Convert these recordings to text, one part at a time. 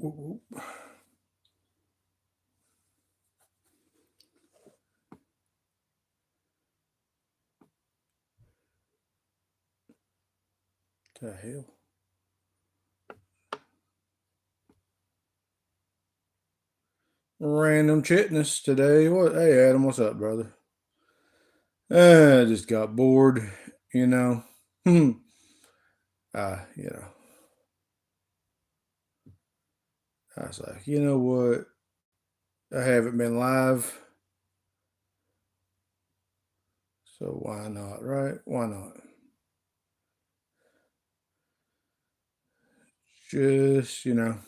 What the hell? Random chitness today. What? Hey, Adam, what's up, brother? I just got bored, you know. Hmm. You know, I was like, you know what? I haven't been live, so why not, right? Why not? Just, you don't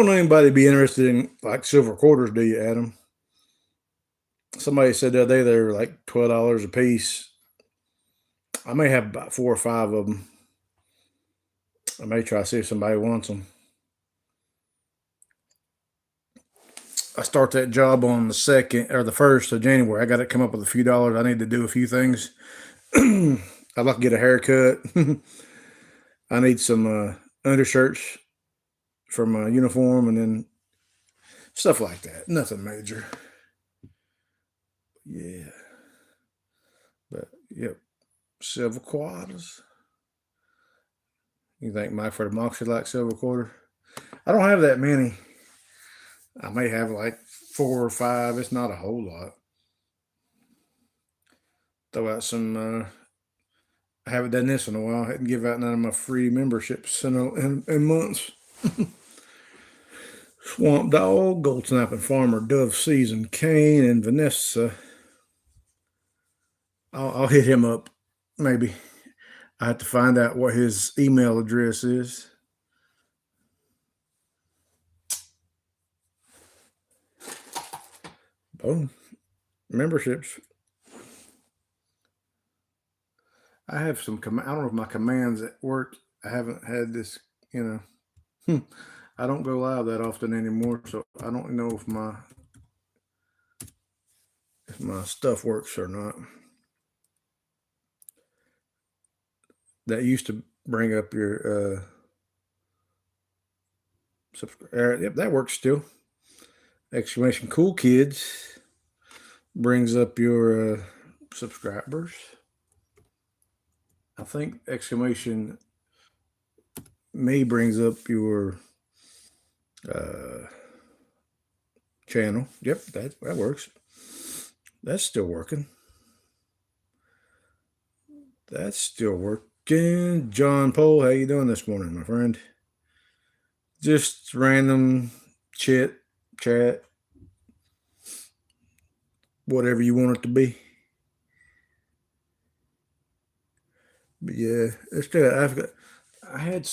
know anybody be interested in like silver quarters, do you, Adam? Somebody said the other day they were like $12 a piece. I may have about 4 or 5 of them. I may try to see if somebody wants them. I start that job on the 2nd or the 1st of January. I got to come up with a few dollars. I need to do a few things. I'd like to get a haircut. I need some undershirts for my uniform and then stuff like that. Nothing major. Yeah. But, yep. Silver quarters. You think Mike for the Moxie like silver quarter? I don't have that many. I may have like 4 or 5. It's not a whole lot. Throw out some. I haven't done this in a while. I hadn't give out none of my free memberships in months. Swamp Dog, Gold Snapping Farmer, Dove Season, Kane, and Vanessa. I'll hit him up. Maybe I have to find out what his email address is. Boom. Memberships. I have some. I don't know if my commands at work. I haven't had this. I don't go live that often anymore, so I don't know if my stuff works or not. That used to bring up your subscribe. Yep, that works still. Exclamation cool kids brings up your subscribers. I think exclamation me brings up your uh, channel. Yep, that works. That's still working. That's still working. John Pohl, how you doing this morning, my friend? Just random chat, whatever you want it to be. But yeah, it's good. I had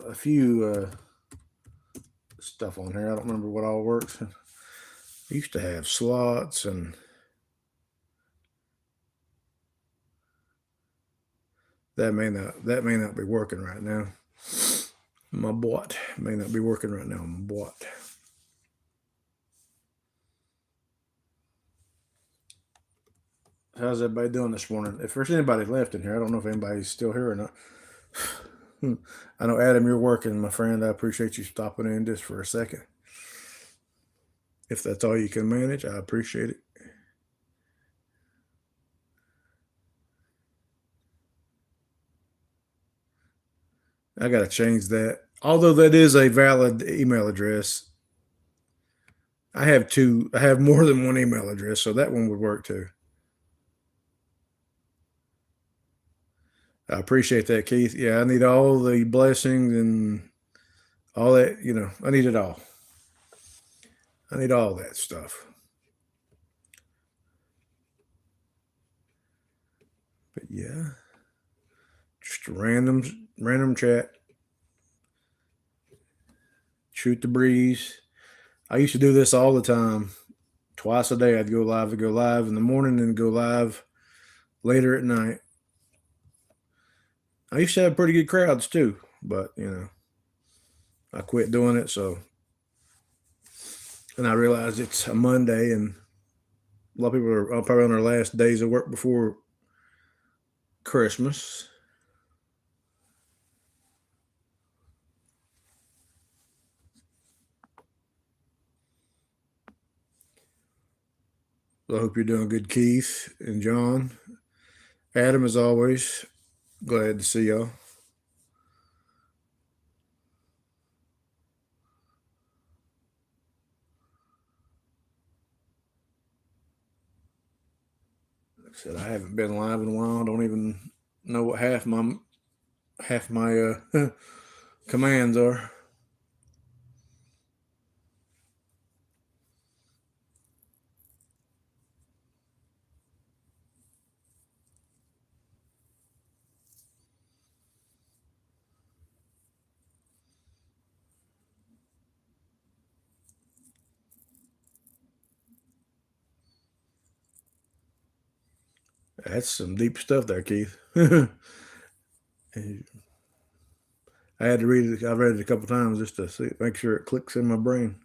a few stuff on here. I don't remember what all works. I used to have slots and that may not be working right now. My bot may not be working right now. My bot. How's everybody doing this morning? If there's anybody left in here, I don't know if anybody's still here or not. I know, Adam, you're working, my friend. I appreciate you stopping in just for a second. If that's all you can manage, I appreciate it. I got to change that. Although that is a valid email address, I have two. I have more than one email address, so that one would work too. I appreciate that, Keith. Yeah, I need all the blessings and all that. I need it all. I need all that stuff. But yeah, just a random chat. Shoot the breeze. I used to do this all the time. Twice a day, I'd go live. I'd go live in the morning and go live later at night. I used to have pretty good crowds too, but I quit doing it. And I realized it's a Monday, and a lot of people are probably on their last days of work before Christmas. I hope you're doing good, Keith and John. Adam, as always, glad to see y'all. Like I said, I haven't been live in a while. I don't even know what half my commands are. That's some deep stuff there, Keith. I had to read it. I've read it a couple times just to see, make sure it clicks in my brain.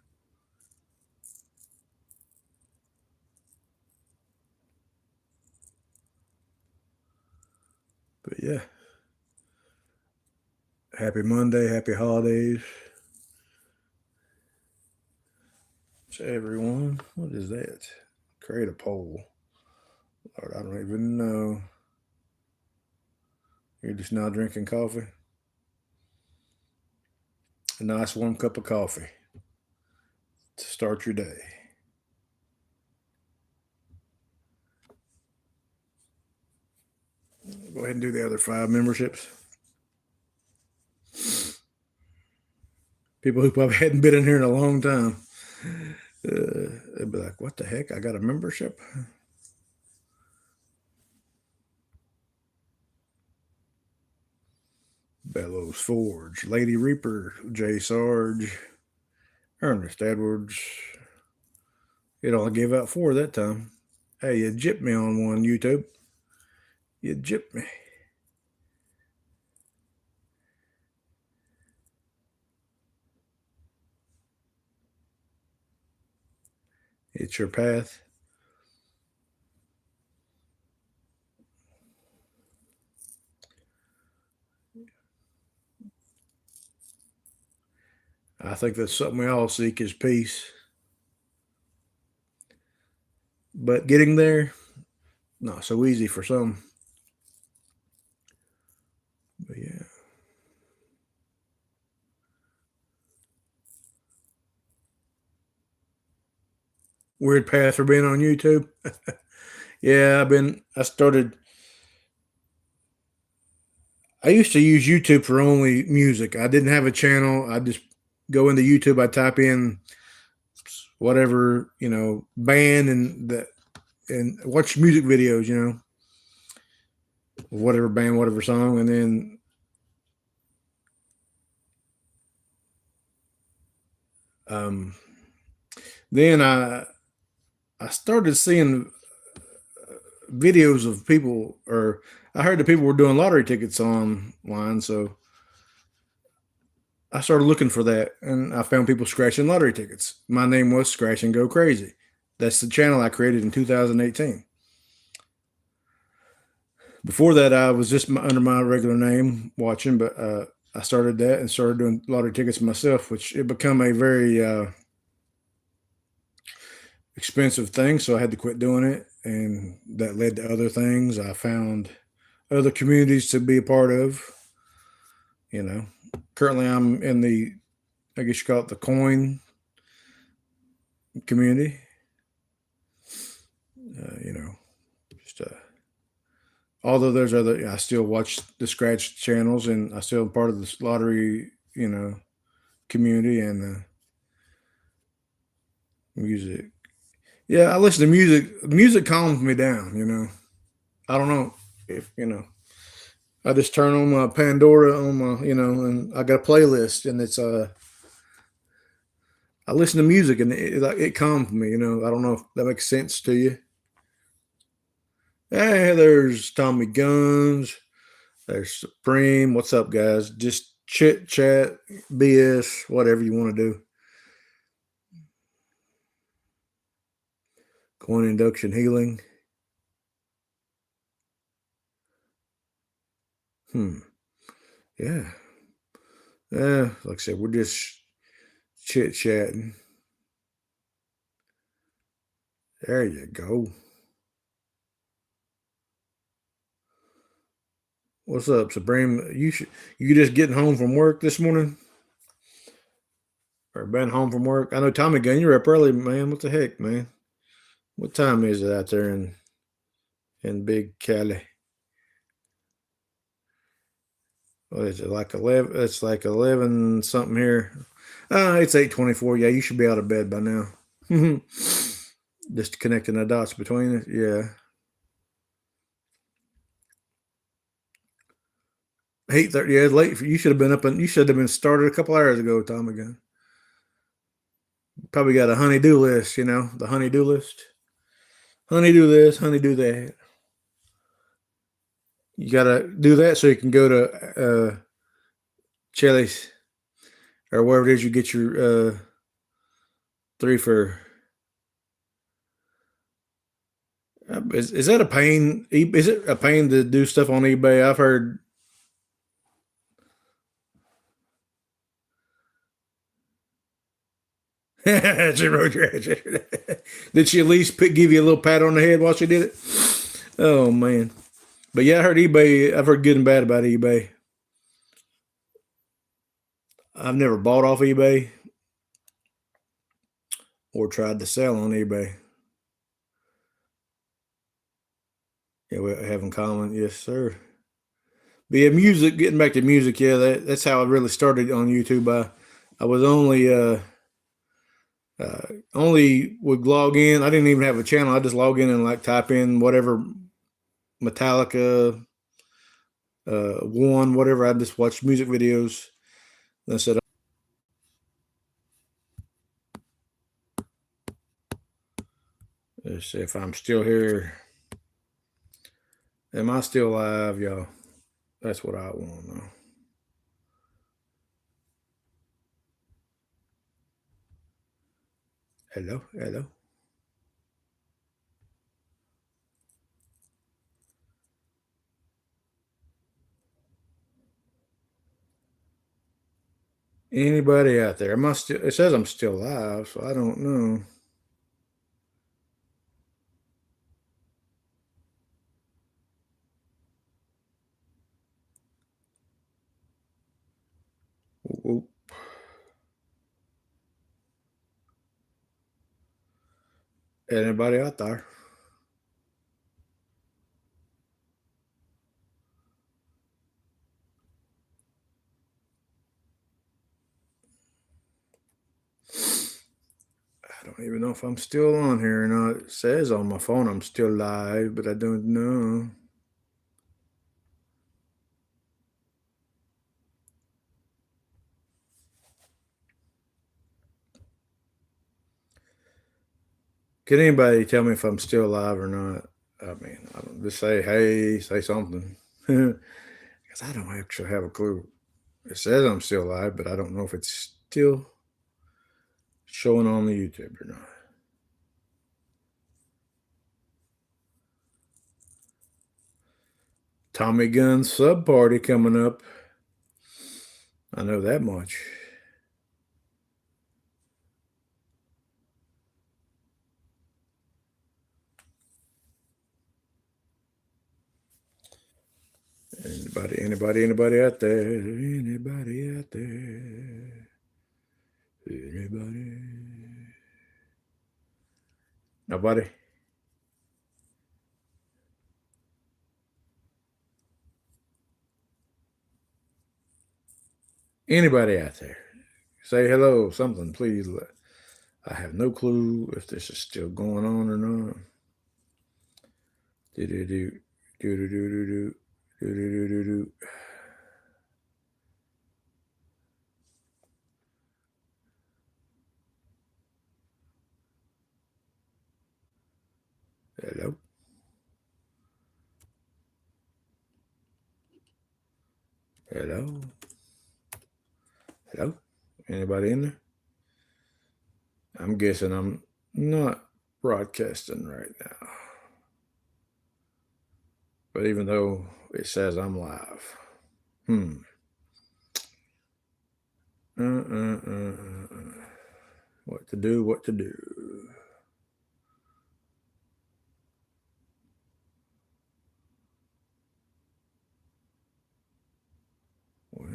But yeah, happy Monday, happy holidays to everyone. What is that? Create a poll. Lord, I don't even know. You're just now drinking coffee. A nice warm cup of coffee to start your day. Go ahead and do the other 5 memberships. People who probably hadn't been in here in a long time. They'd be like, what the heck? I got a membership? Bellows Forge, Lady Reaper, J Sarge, Ernest Edwards. It only gave out 4 that time. Hey, you gypped me on one, YouTube. You gypped me. It's your path. I think that's something we all seek is peace. But getting there, not so easy for some. But yeah. Weird path for being on YouTube. Yeah, I used to use YouTube for only music. I didn't have a channel. I just go into YouTube, I type in whatever, band and watch music videos, whatever band, whatever song, and um, then I started seeing videos of people, or I heard that people were doing lottery tickets online, so I started looking for that, and I found people scratching lottery tickets. My name was Scratch and Go Crazy. That's the channel I created in 2018. Before that, I was just under my regular name watching, but I started that and started doing lottery tickets myself, which it become a very expensive thing. So I had to quit doing it, and that led to other things. I found other communities to be a part of. You know, currently I'm in I guess you call it the coin community. You know, just although there's other, I still watch the scratch channels, and I still am part of this lottery, community and music. Yeah, I listen to music. Music calms me down. I don't know if I just turn on my Pandora on my, and I got a playlist, and it's I listen to music, and it calms me. I don't know if that makes sense to you. Hey, there's Tommy Guns. There's Supreme. What's up, guys? Just chit chat, BS, whatever you want to do. Coin induction healing. Hmm. Yeah. Yeah. Like I said, we're just chit chatting. There you go. What's up, Supreme? You just getting home from work this morning? Or been home from work? I know Tommy Gunn, you're up early, man. What the heck, man? What time is it out there in Big Cali? What is it, like 11? It's like 11 something here. It's 8:24. Yeah, you should be out of bed by now. Just connecting the dots between it. Yeah. 8:30. Yeah, it's late. You should have been up and you should have been started a couple hours ago, Tom again. Probably got a honey-do list, the honey-do list. Honey-do this, honey-do that. You gotta do that so you can go to Chili's or wherever it is you get your three for. Is that a pain? Is it a pain to do stuff on eBay? I've heard. Did she at least give you a little pat on the head while she did it? Oh man! But yeah, I heard eBay. I've heard good and bad about eBay. I've never bought off eBay or tried to sell on eBay. Yeah, we have in common. Yes, sir. But yeah, music. Getting back to music. Yeah, that's how I really started on YouTube. I was only would log in. I didn't even have a channel. I just log in and like type in whatever Metallica one, whatever. I just watched music videos. And I said, let's see if I'm still here. Am I still live, y'all? That's what I want to know. Hello, hello. Anybody out there? Am I still? It says I'm still live, so I don't know. Whoop. Anybody out there? I don't even know if I'm still on here or not. It says on my phone I'm still live, but I don't know. Can anybody tell me if I'm still alive or not? I mean, I don't just say hey, say something, because I don't actually have a clue. It says I'm still alive, but I don't know if it's still showing on the YouTube or not. Tommy Gunn sub party coming up. I know that much. Anybody out there? Anybody out there? Anybody? Nobody? Anybody out there? Say hello, something, please. I have no clue if this is still going on or not. Do do do do do do do do do do do. Hello, hello, hello. Anybody in there? I'm guessing I'm not broadcasting right now. But even though it says I'm live, hmm. What to do? What to do?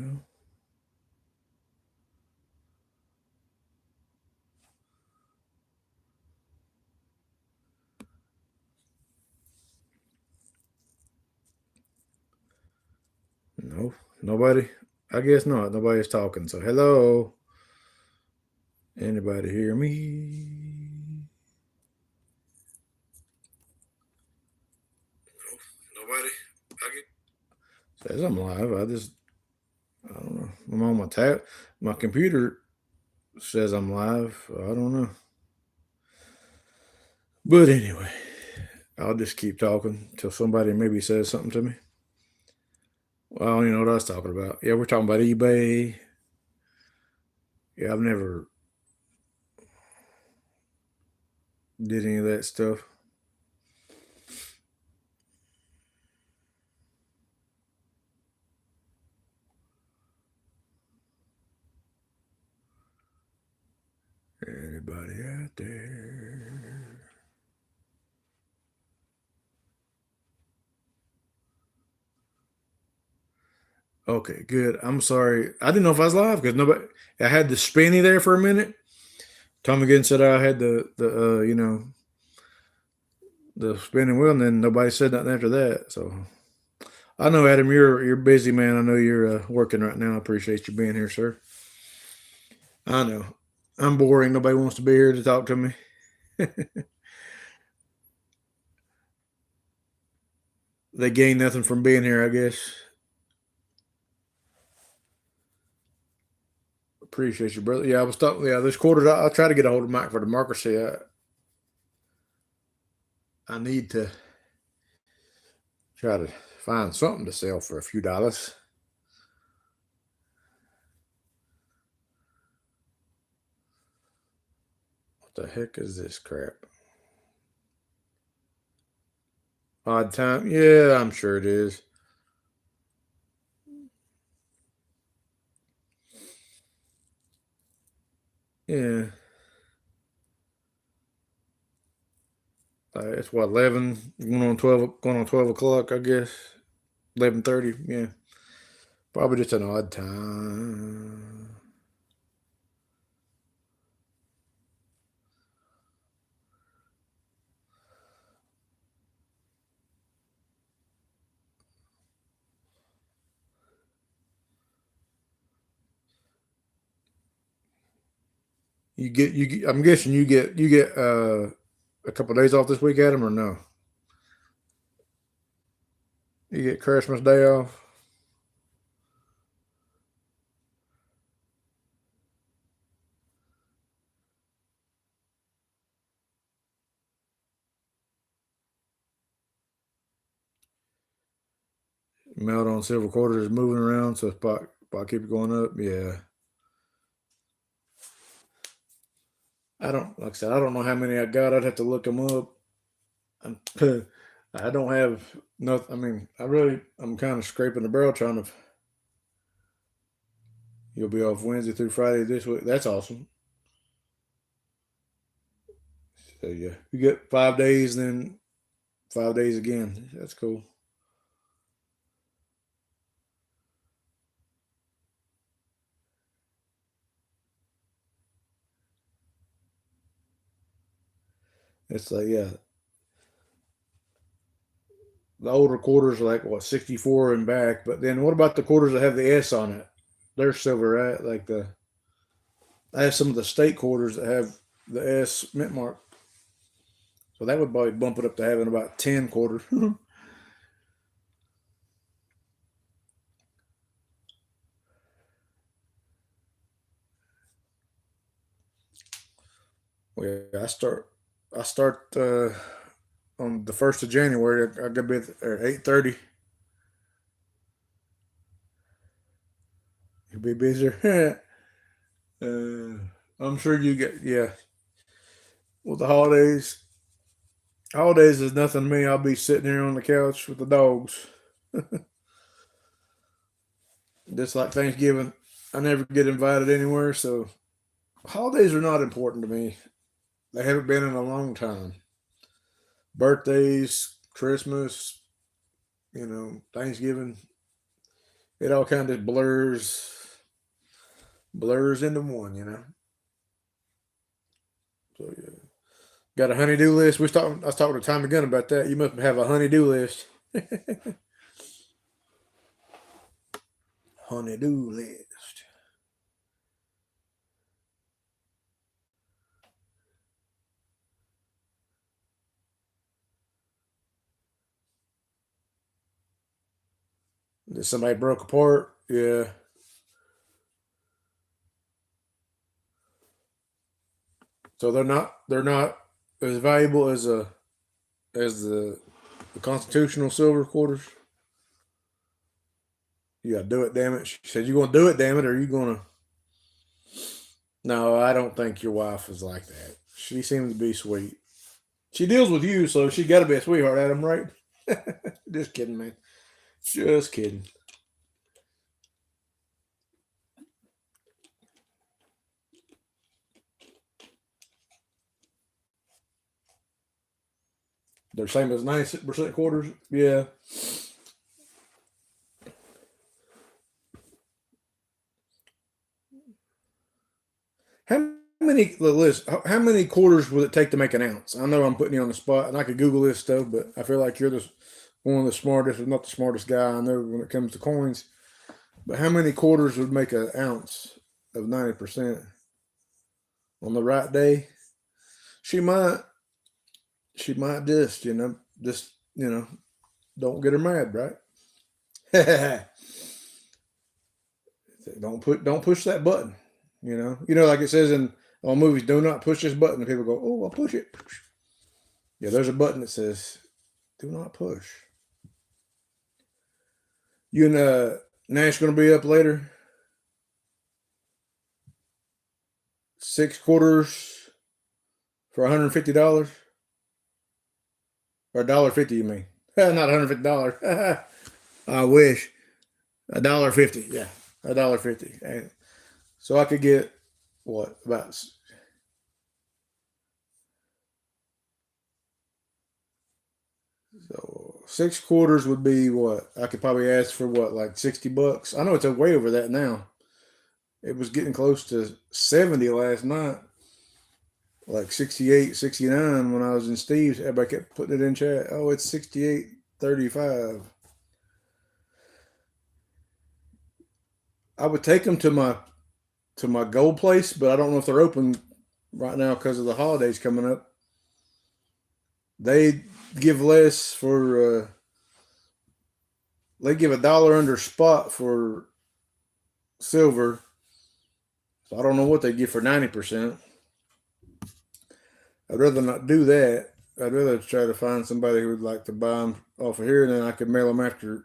Well, no, nobody. I guess not. Nobody's talking. So hello, anybody hear me? Nobody. Says I'm live. I don't know. I'm on my tab. My computer says I'm live. I don't know. But anyway, I'll just keep talking till somebody maybe says something to me. Well, I don't even know what I was talking about. Yeah, we're talking about eBay. Yeah, I've never did any of that stuff. Anybody out there? Okay, good. I'm sorry. I didn't know if I was live because nobody. I had the spinny there for a minute. Tom again said I had the spinning wheel, and then nobody said nothing after that. So I know, Adam, you're busy, man. I know you're working right now. I appreciate you being here, sir. I know I'm boring. Nobody wants to be here to talk to me. They gain nothing from being here, I guess. Appreciate you, brother. Yeah, I was talking. Yeah, this quarters. I'll try to get a hold of Mike for the marker. See, I need to try to find something to sell for a few dollars. What the heck is this crap? Odd time? Yeah, I'm sure it is. Yeah, it's what 11 going on 12 o'clock. I guess 11:30. Yeah, probably just an odd time. I'm guessing you get a couple of days off this week, Adam, or no? You get Christmas Day off. Melt on silver quarters is moving around, so spot keep going up. Yeah, I don't like I said I don't know how many I got. I'd have to look them up. I'm, I don't have nothing. I mean, I'm kind of scraping the barrel trying to. You'll be off Wednesday through Friday this week. That's awesome. So yeah, you get 5 days, then 5 days again. That's cool. It's like yeah, the older quarters are like what 64 and back, but then what about the quarters that have the S on it? They're silver, right? Like I have some of the state quarters that have the S mint mark, so that would probably bump it up to having about 10 quarters. Well, yeah, I start on the 1st of January. I got to be at 8:30. You'll be busier. uh, I'm sure you get yeah. Well, the holidays is nothing to me. I'll be sitting here on the couch with the dogs, just like Thanksgiving. I never get invited anywhere, so holidays are not important to me. They haven't been in a long time. Birthdays, Christmas, Thanksgiving. It all kind of blurs into one, you know. So yeah, got a honeydew list. I was talking to Tommy Gunn about that. You must have a honeydew list. Honeydew list. Did somebody broke apart? Yeah. So they're not as valuable as the constitutional silver quarters. You gotta do it, damn it. She said, "You gonna do it, damn it, or are you gonna?" No, I don't think your wife is like that. She seems to be sweet. She deals with you, so she got to be a sweetheart, Adam, right? Just kidding, man. Just kidding. They're same as 90% quarters. Yeah. How many, Liz, how many quarters would it take to make an ounce? I know I'm putting you on the spot, and I could Google this stuff, but I feel like you're one of the smartest, if not the smartest guy I know when it comes to coins. But how many quarters would make an ounce of 90% on the right day? She might, she might just don't get her mad, right? Don't push that button. Like it says in all movies, do not push this button. And people go, oh, I'll push it. Yeah, there's a button that says, do not push. You and Nash going to be up later. 6 quarters for $150 or $1.50. You mean? Not $150. I wish. $1.50. Yeah, $1.50. So I could get what about so 6 quarters would be what I could probably ask for what like $60. I know it's way over that now. It was getting close to 70 last night, like 68, 69 when I was in Steve's. Everybody kept putting it in chat. Oh, it's 68.35. I would take them to my gold place, but I don't know if they're open right now because of the holidays coming up. They give less for they give $1 under spot for silver. So I don't know what they give for 90%. I'd rather not do that. I'd rather try to find somebody who would like to buy them off of here, and then I could mail them after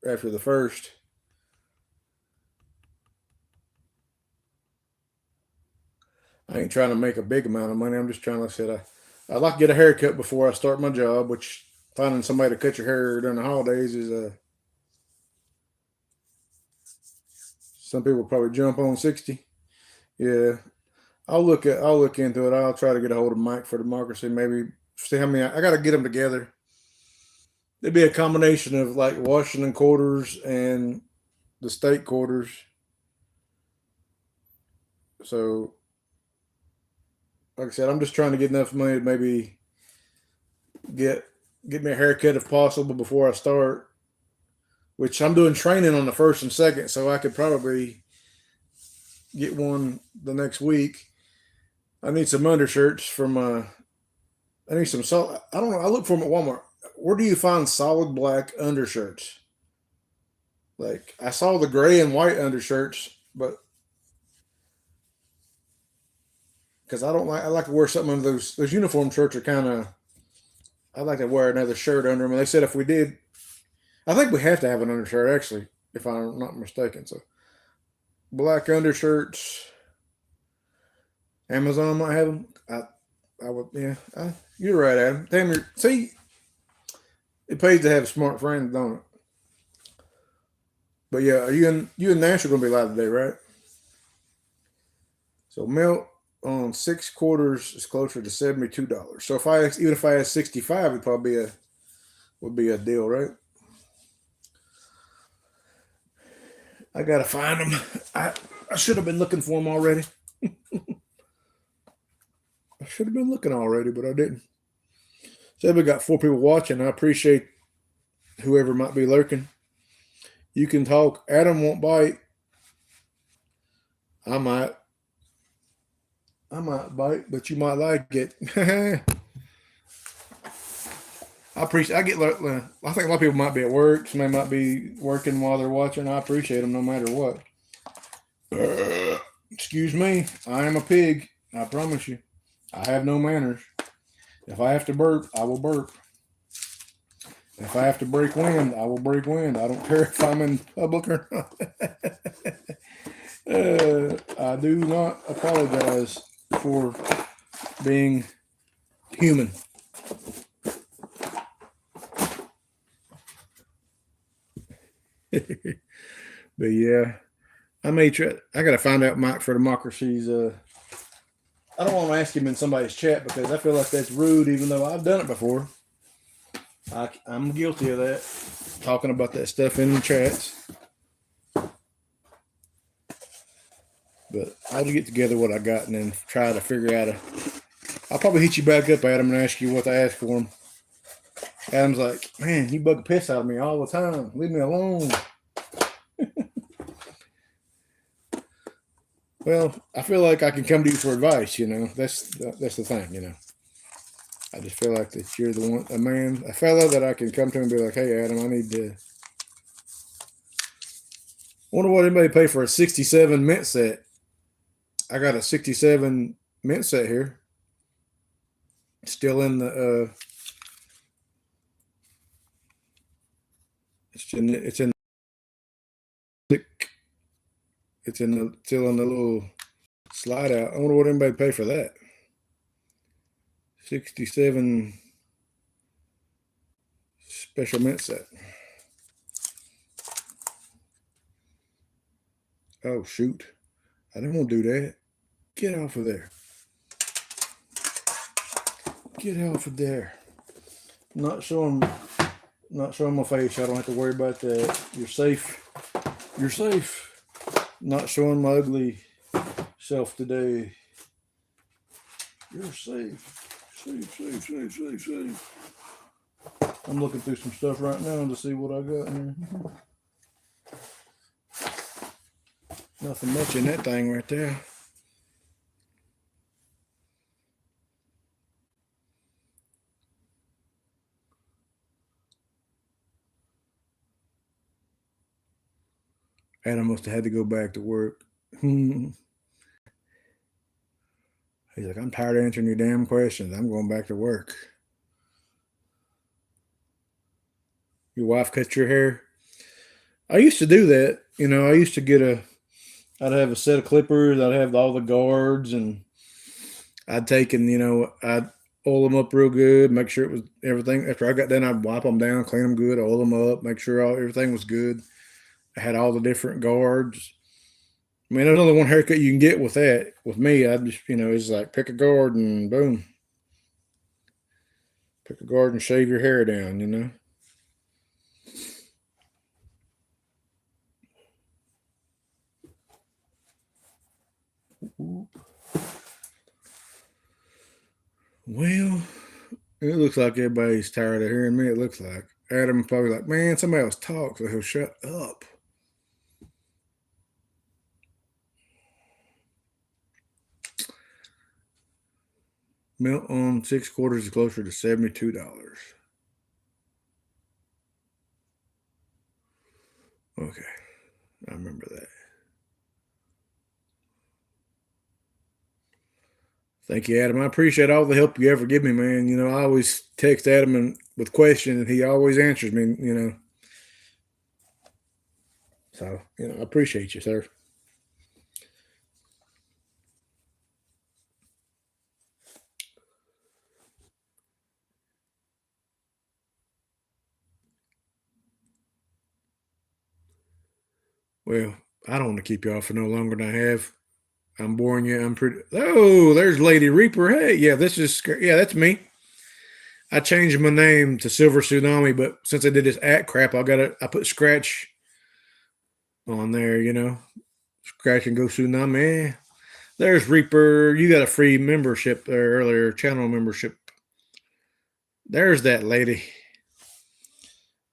the first. I ain't trying to make a big amount of money. I'm just trying to say I'd like to get a haircut before I start my job, which finding somebody to cut your hair during the holidays is some people probably jump on 60. Yeah, I'll look into it. I'll try to get a hold of Mike for democracy. Maybe see how many I got to get them together. It'd be a combination of like Washington quarters and the state quarters. So, like I said, I'm just trying to get enough money to maybe get get me a haircut if possible before I start. Which I'm doing training on the first and second, so I could probably get one the next week. I need some undershirts from I need some solid. I don't know. I look for them at Walmart. Where do you find solid black undershirts? Like I saw the gray and white undershirts, but because I like to wear something under those uniform shirts are kind of. I like to wear another shirt under them. And they said if we did, I think we have to have an undershirt actually, if I'm not mistaken. So black undershirts. Amazon might have them. I would, yeah. You're right, Adam. Damn, see, it pays to have smart friends, don't it? But yeah, you and Nash are gonna be live today, right? So milk on 6 quarters is closer to $72. So even if I had 65, it probably would be a deal, right? I gotta find them. I should have been looking for them already. I should have been looking already, but I didn't. So we got 4 people watching. I appreciate whoever might be lurking. You can talk. Adam won't bite. I might. I might bite, but you might like it. I appreciate. I get. I think a lot of people might be at work. Somebody might be working while they're watching. I appreciate them no matter what. Excuse me. I am a pig. I promise you. I have no manners. If I have to burp, I will burp. If I have to break wind, I will break wind. I don't care if I'm in public or not. I do not apologize for being human. But yeah, I may try. I got to find out Mike for Democracy's. I don't want to ask him in somebody's chat because I feel like that's rude, even though I've done it before. I'm guilty of that, talking about that stuff in the chats. But I'll get together what I got and then try to figure out I'll probably hit you back up, Adam, and ask you what to ask for him. Adam's like, man, you bug the piss out of me all the time. Leave me alone. Well, I feel like I can come to you for advice. That's the thing. I just feel like that you're the one, a fella that I can come to and be like, hey, Adam, I need to. Wonder what anybody pay for a 67 mint set. I got a 67 mint set here. Still in the. It's in still in the little slide out. I wonder what anybody pay for that. 67 special mint set. Oh shoot. I didn't want to do that. Get off of there. Get off of there. Not showing my face. I don't have to worry about that. You're safe. You're safe. Not showing my ugly self today. You're safe. Safe. I'm looking through some stuff right now to see what I got in here. Nothing much in that thing right there. Adam must have had to go back to work. He's like, I'm tired of answering your damn questions. I'm going back to work. Your wife cut your hair? I used to do that. I used to I'd have a set of clippers. I'd have all the guards, and I'd take and, I'd oil them up real good, make sure it was everything. After I got done, I'd wipe them down, clean them good, oil them up, make sure everything was good. I had all the different guards. I mean, there's only one haircut you can get with that. With me, I just, it's like pick a guard and boom. Pick a guard and shave your hair down. Well, it looks like everybody's tired of hearing me. It looks like Adam probably like, man, somebody else talk, so he'll shut up. Milk on 6 quarters is closer to $72. Okay, I remember that. Thank you, Adam. I appreciate all the help you ever give me, man. I always text Adam with questions, and he always answers me. So, I appreciate you, sir. Well, I don't want to keep you off for no longer than I have. I'm boring you. I'm pretty. Oh, there's Lady Reaper. Hey, yeah, that's me. I changed my name to Silver Tsunami, but since I did this crap, I put Scratch on there, Scratch and go Tsunami. There's Reaper. You got a free membership there earlier, channel membership. There's that lady.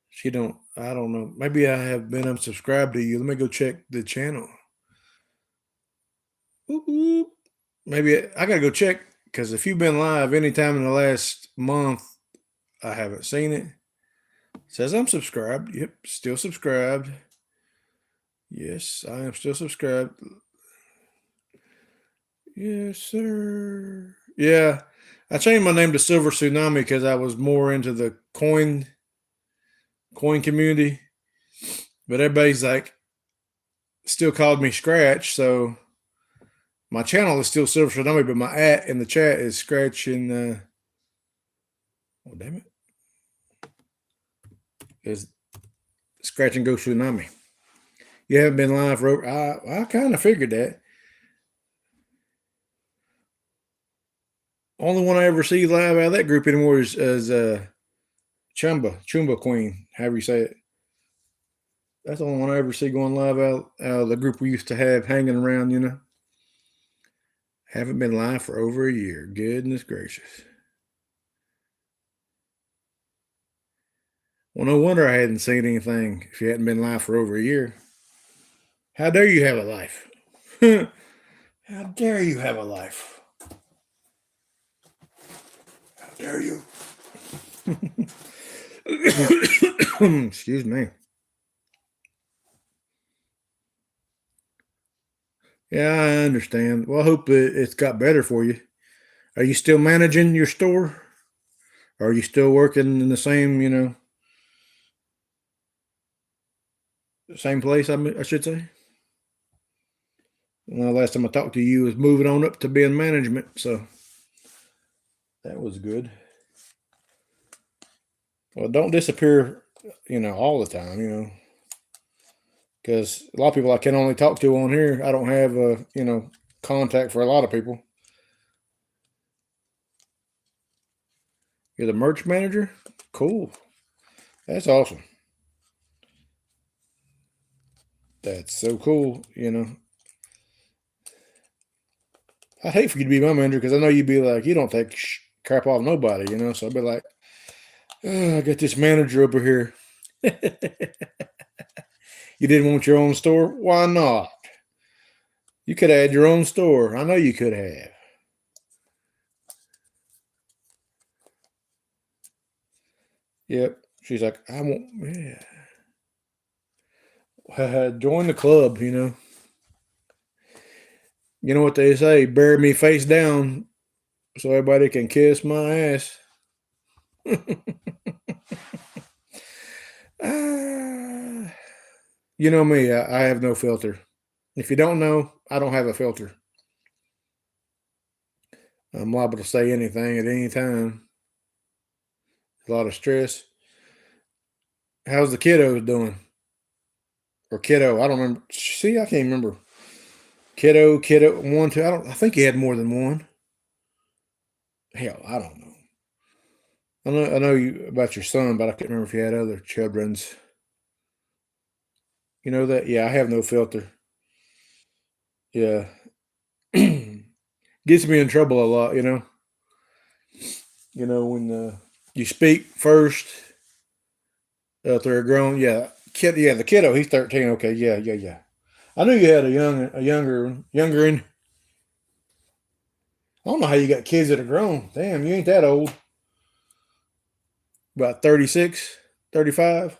She don't. I don't know. Maybe I have been unsubscribed to you. Let me go check the channel. Whoop, whoop. Maybe I gotta go check because if you've been live anytime in the last month, I haven't seen it. Says I'm subscribed. Yep, still subscribed. Yes, I am still subscribed. Yes, sir. Yeah, I changed my name to Silver Tsunami because I was more into the coin community, but everybody's like still called me Scratch, so my channel is still Silver Tsunami, but my at in the chat is Scratch and oh damn it, is Scratch and Go Tsunami. You haven't been live for I kind of figured that. Only one I ever see live out of that group anymore is Chumba Queen, however you say it. That's the only one I ever see going live out of the group we used to have hanging around. Haven't been live for over a year. Goodness gracious. Well, no wonder I hadn't seen anything if you hadn't been live for over a year. How dare you have a life? How dare you have a life? How dare you? Excuse me. Yeah, I understand. Well, I hope it's got better for you. Are you still managing your store? Or are you still working in the same place? I should say. Well, last time I talked to you was moving on up to being management, so that was good. Well, don't disappear, all the time, because a lot of people I can only talk to on here. I don't have contact for a lot of people. You're the merch manager? Cool. That's awesome. That's so cool. I'd hate for you to be my manager because I know you'd be like, you don't take crap off nobody. So I'd be like, oh, I got this manager over here. You didn't want your own store? Why not? You could have had your own store. I know you could have. Yep. She's like, I won't. Yeah. Join the club. You know what they say? Bury me face down so everybody can kiss my ass. Ah, you know me, I have no filter. If you don't know, I don't have a filter. I'm liable to say anything at any time. A lot of stress. How's the kiddos doing? Or kiddo? I don't remember. See, I can't remember. Kiddo, one, two. I think he had more than one. Hell, I don't know. I know you about your son, but I can't remember if you had other children's. You know that? Yeah, I have no filter. Yeah. Gets me in trouble a lot. When you speak first they're grown. Yeah, kid. Yeah, the kiddo. He's 13. Okay. Yeah, yeah, yeah. I knew you had younger. I don't know how you got kids that are grown. Damn, you ain't that old. About 36, 35.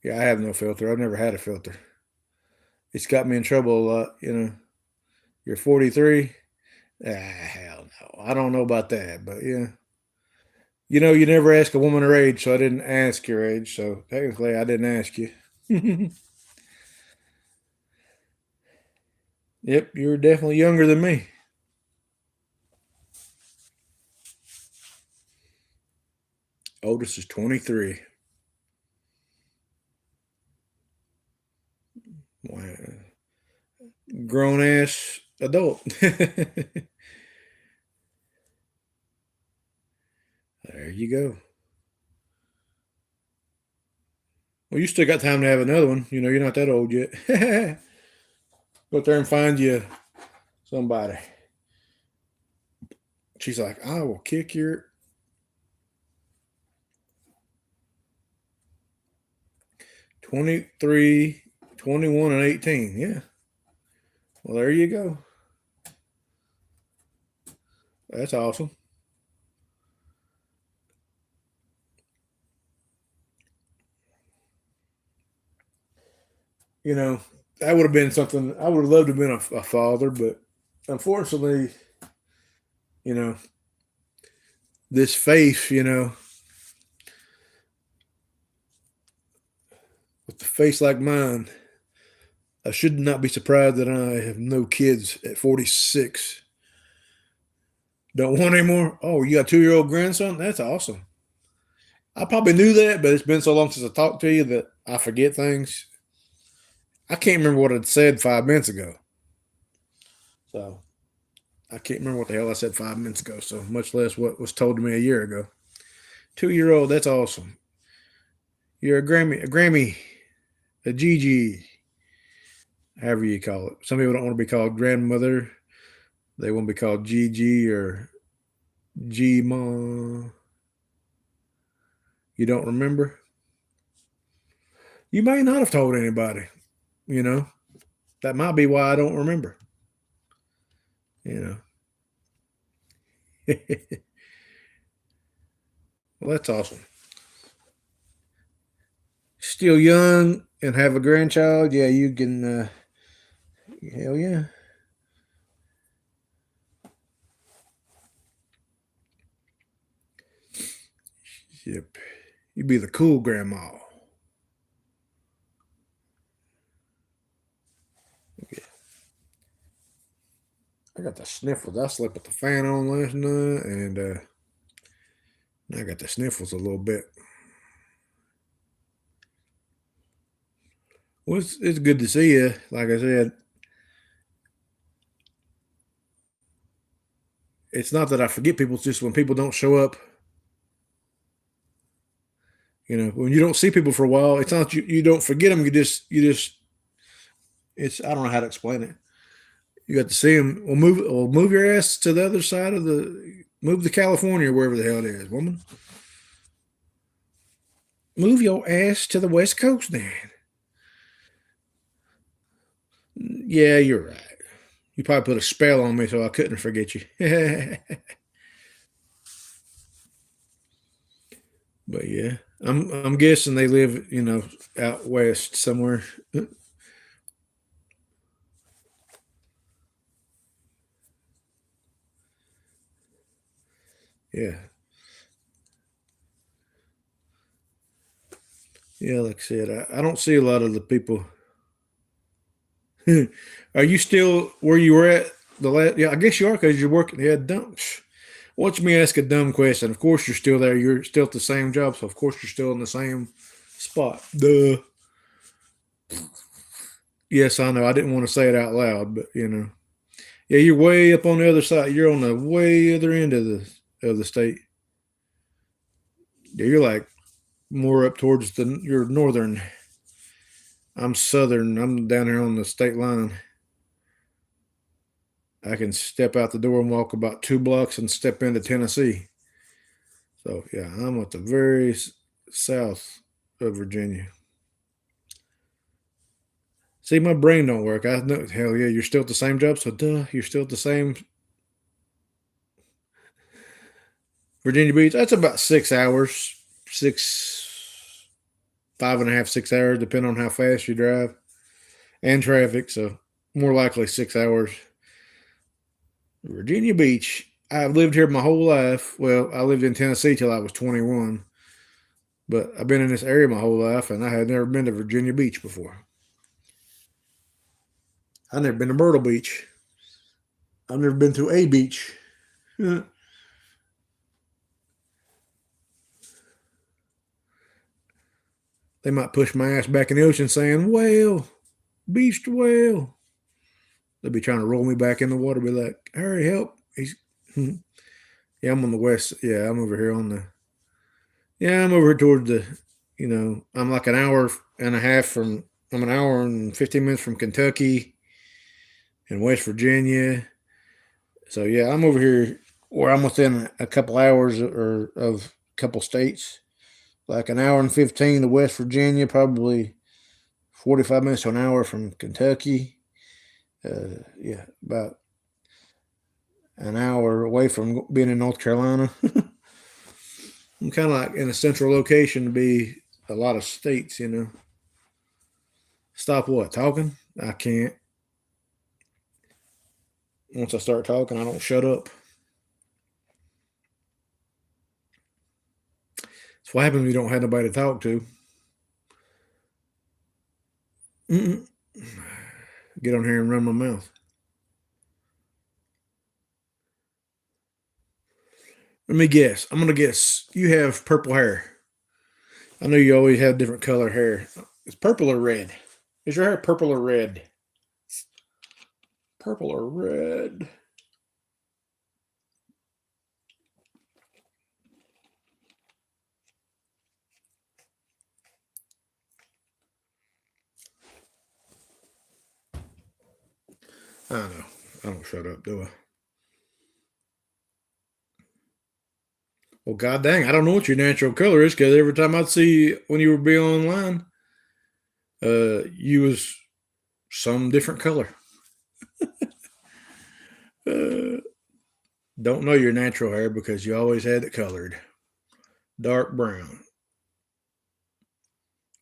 Yeah, I have no filter. I've never had a filter. It's got me in trouble a lot. You're 43. Ah, hell no. I don't know about that, but yeah. You never ask a woman her age, so I didn't ask your age. So technically, I didn't ask you. Yep, you're definitely younger than me. Oldest is 23. Wow. Grown ass adult. you go. Well, you still got time to have another one. You know, you're not that old yet. Go up there and find you somebody. She's like, I will kick your 23, 21, and 18. Yeah. Well, there you go. That's awesome. You know, that would have been something I would have loved to have been a father, but unfortunately, you know, this faith, with the face like mine, I should not be surprised that I have no kids at 46. Don't want any more? Oh, you got a 2-year old grandson? That's awesome. I probably knew that, but it's been so long since I talked to you that I forget things. I can't remember what I'd said 5 minutes ago. So I can't remember what the hell I said 5 minutes ago, so much less what was told to me a year ago. 2-year old, that's awesome. You're a Gigi, however you call it. Some people don't want to be called grandmother. They want to be called Gigi or G Ma. You don't remember? You may not have told anybody, you know. That might be why I don't remember, you know. Well, that's awesome. Still young and have a grandchild. Yeah, you can. Hell yeah. Yep. You'd be the cool grandma. I got the sniffles. I slept with the fan on last night, and I got the sniffles a little bit. Well, it's good to see you. Like I said, it's not that I forget people. It's just when people don't show up. When you don't see people for a while, it's not you don't forget them. You just it's I don't know how to explain it. You got to see them. Well, move your ass to the other side of move to California or wherever the hell it is, woman. Move your ass to the West Coast, then. Yeah, you're right. You probably put a spell on me so I couldn't forget you. But yeah, I'm guessing they live, out west somewhere. Yeah, yeah. Like I said, I don't see a lot of the people. Are you still where you were at the last? Yeah, I guess you are because you're working. Yeah, dumb. Watch me ask a dumb question. Of course, you're still there. You're still at the same job, so of course you're still in the same spot. Duh. Yes, I know. I didn't want to say it out loud, but yeah, you're way up on the other side. You're on the way other end of the state. Yeah, you're like more up towards you're northern. I'm southern. I'm down here on the state line. I can step out the door and walk about 2 blocks and step into Tennessee. So yeah, I'm at the very south of Virginia. See, my brain don't work. I know. Hell yeah, you're still at the same job. So duh, you're still at the same Virginia Beach. That's about 6 hours, 5.5, 6 hours, depending on how fast you drive and traffic. So more likely 6 hours. Virginia Beach. I've lived here my whole life. Well, I lived in Tennessee till I was 21, but I've been in this area my whole life, and I had never been to Virginia Beach before. I've never been to Myrtle Beach. I've never been to a beach. They might push my ass back in the ocean saying, whale, beached whale. They'll be trying to roll me back in the water, be like, hurry, help. Yeah, I'm on the west. Yeah, I'm over here on the Yeah, I'm over towards the, I'm like an hour and a half from, I'm an hour and 15 minutes from Kentucky and West Virginia. So yeah, I'm over here where I'm within a couple hours or of a couple states, like an hour and 15 to West Virginia, probably 45 minutes to an hour from Kentucky. Yeah, about an hour away from being in North Carolina. I'm kind of like in a central location to be a lot of states. Stop what? Talking? I can't. Once I start talking, I don't shut up. That's what happens when you don't have nobody to talk to. Mm-mm. Get on here and run my mouth. Let me guess. I'm gonna guess you have purple hair. I know you always have different color hair. It's purple or red. Is your hair purple or red? Purple or red? I don't know. I don't shut up, do I? Well, god dang, I don't know what your natural color is because every time I see when you were be online, you was some different color. Uh, don't know your natural hair because you always had it colored dark brown.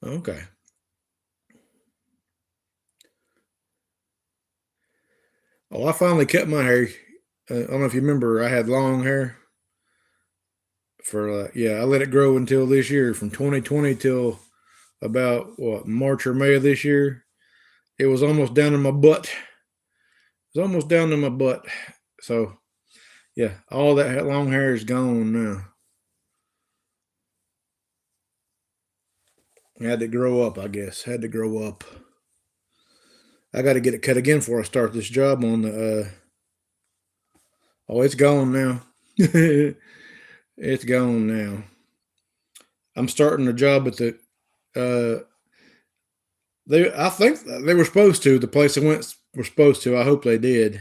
Okay. Well, I finally cut my hair. I don't know if you remember, I had long hair for yeah. I let it grow until this year, from 2020 till about what March or May of this year. It was almost down to my butt. It was almost down to my butt. So yeah, all that long hair is gone now. I had to grow up, I guess. Had to grow up. I got to get it cut again before I start this job on the. Oh, it's gone now. It's gone now. I'm starting a job at the. I think they were supposed to. The place I went were supposed to. I hope they did.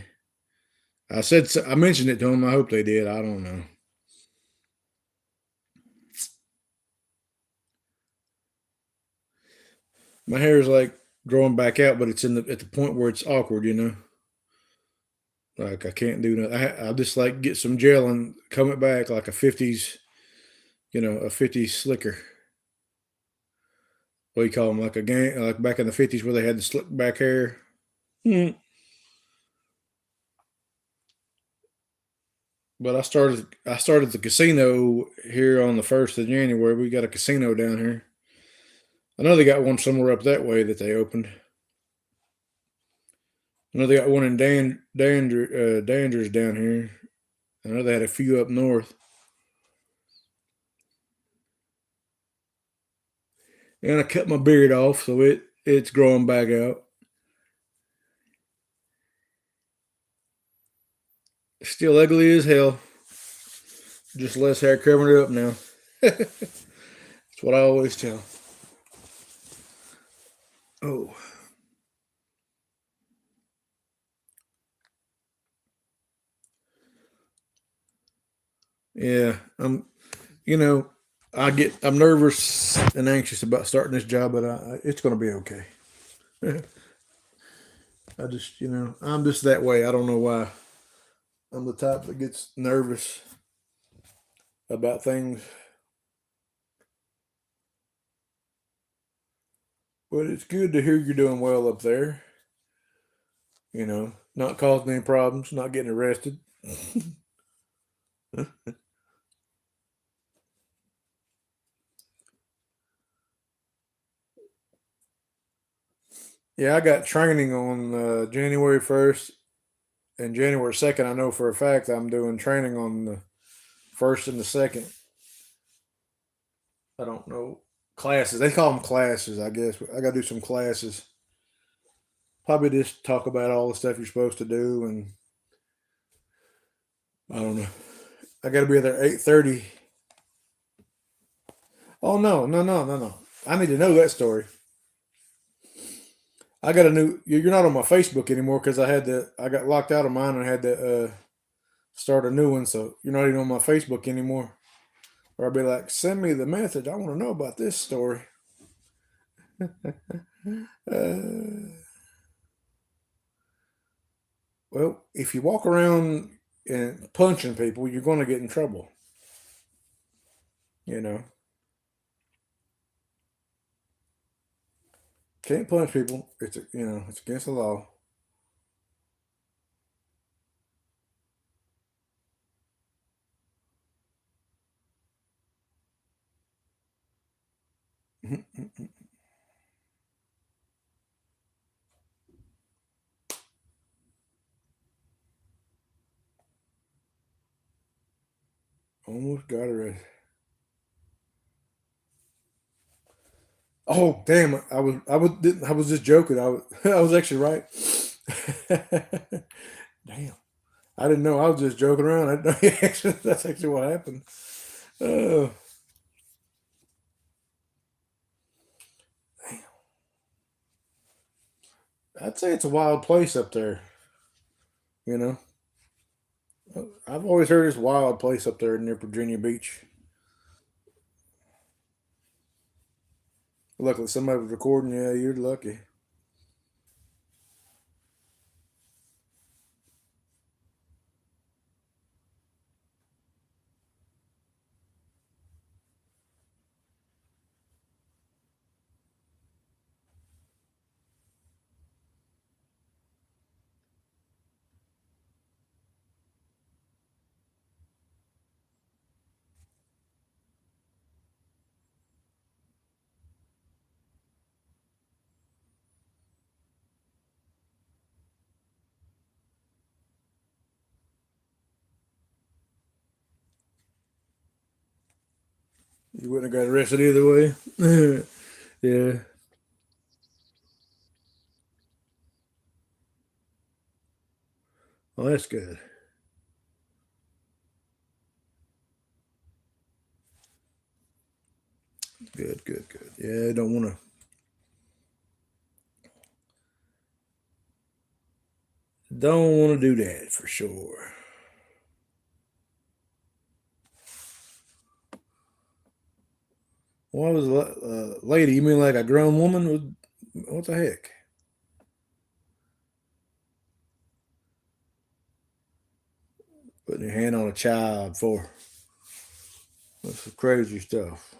I mentioned it to them. I hope they did. I don't know. My hair is like growing back out, but it's at the point where it's awkward. Like I can't do nothing. I just like get some gel and comb it back like a 50s slicker. What do you call them? Like a gang, like back in the 50s where they had the slick back hair. Mm. But I started the casino here on the 1st of January. We got a casino down here. I know they got one somewhere up that way that they opened. I know they got one in Danders down here. I know they had a few up north. And I cut my beard off, so it's growing back out. Still ugly as hell. Just less hair covering it up now. That's what I always tell. Oh, yeah. You know, I'm nervous and anxious about starting this job, but it's going to be okay. I'm just that way. I don't know why. I'm the type that gets nervous about things, but it's good to hear you're doing well up there. Not causing any problems, not getting arrested. Yeah, I got training on January 1st and January 2nd. I know for a fact I'm doing training on the 1st and the 2nd. I don't know. Classes. They call them classes, I guess. I got to do some classes. Probably just talk about all the stuff you're supposed to do. And I don't know. I got to be there 8:30. Oh no, no, no, no, no. I need to know that story. I got a new. You're not on my Facebook anymore because I had to. I got locked out of mine and I had to start a new one. So you're not even on my Facebook anymore. Or I'll be like, send me the message. I want to know about this story. Uh, well, if you walk around and punching people, you're going to get in trouble. You know, can't punch people. It's against the law. Almost got arrested. Oh damn! I was just joking. I was actually right. Damn! I didn't know. I was just joking around. I didn't know that's actually what happened. Oh, I'd say it's a wild place up there. You know, I've always heard it's a wild place up there near Virginia Beach. Luckily, somebody was recording. Yeah, you're lucky. You wouldn't have got arrested either way. Yeah. Well, that's good. Good. Good. Good. Yeah. Don't want to do that for sure. What was a lady? You mean like a grown woman? What the heck? Putting your hand on a child for that's some crazy stuff.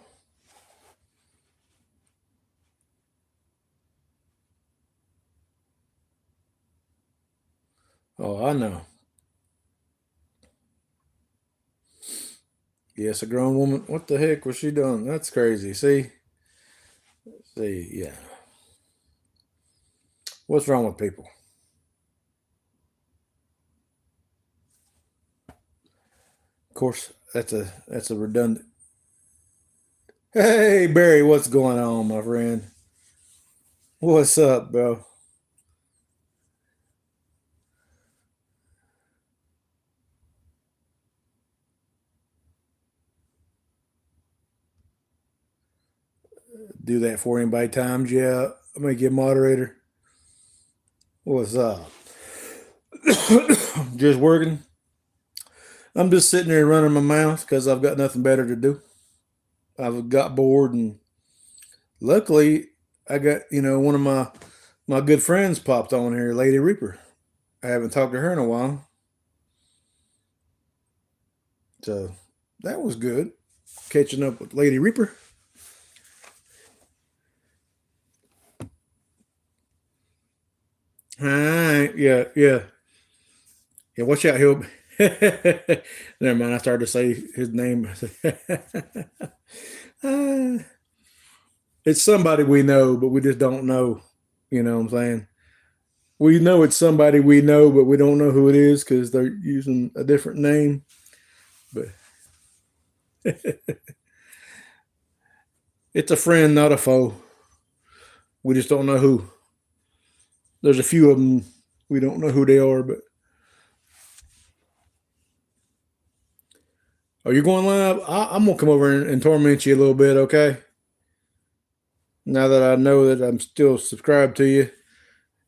Oh, I know. Yes, a grown woman. What the heck was she doing? That's crazy. See, yeah. What's wrong with people? Of course, that's a redundant. Hey, Barry, what's going on, my friend? What's up, bro? Do that for anybody times, yeah. I'm gonna get moderator. What's up? Just working. I'm just sitting there running my mouth because I've got nothing better to do. I've got bored, and luckily, I got one of my good friends popped on here, Lady Reaper. I haven't talked to her in a while, so that was good. Catching up with Lady Reaper. All right, yeah, yeah, yeah. Watch out, he'll. Never mind. I started to say his name. Uh, it's somebody we know, but we just don't know. You know what I'm saying? We know it's somebody we know, but we don't know who it is because they're using a different name. But it's a friend, not a foe. We just don't know who. There's a few of them. We don't know who they are, but Are you going live? I'm gonna come over and torment you a little bit, okay? Now that I know that I'm still subscribed to you.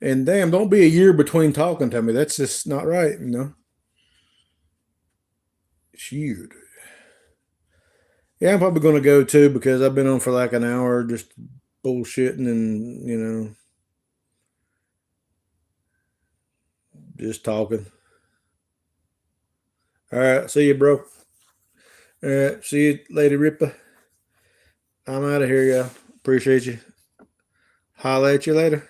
And damn, don't be a year between talking to me. That's just not right, you know? Shoot. Yeah, I'm probably going to go too because I've been on for like an hour just bullshitting and, just talking. All right. See you, bro. All right. See you, Lady Ripa. I'm out of here, y'all. Appreciate you. Holla at you later.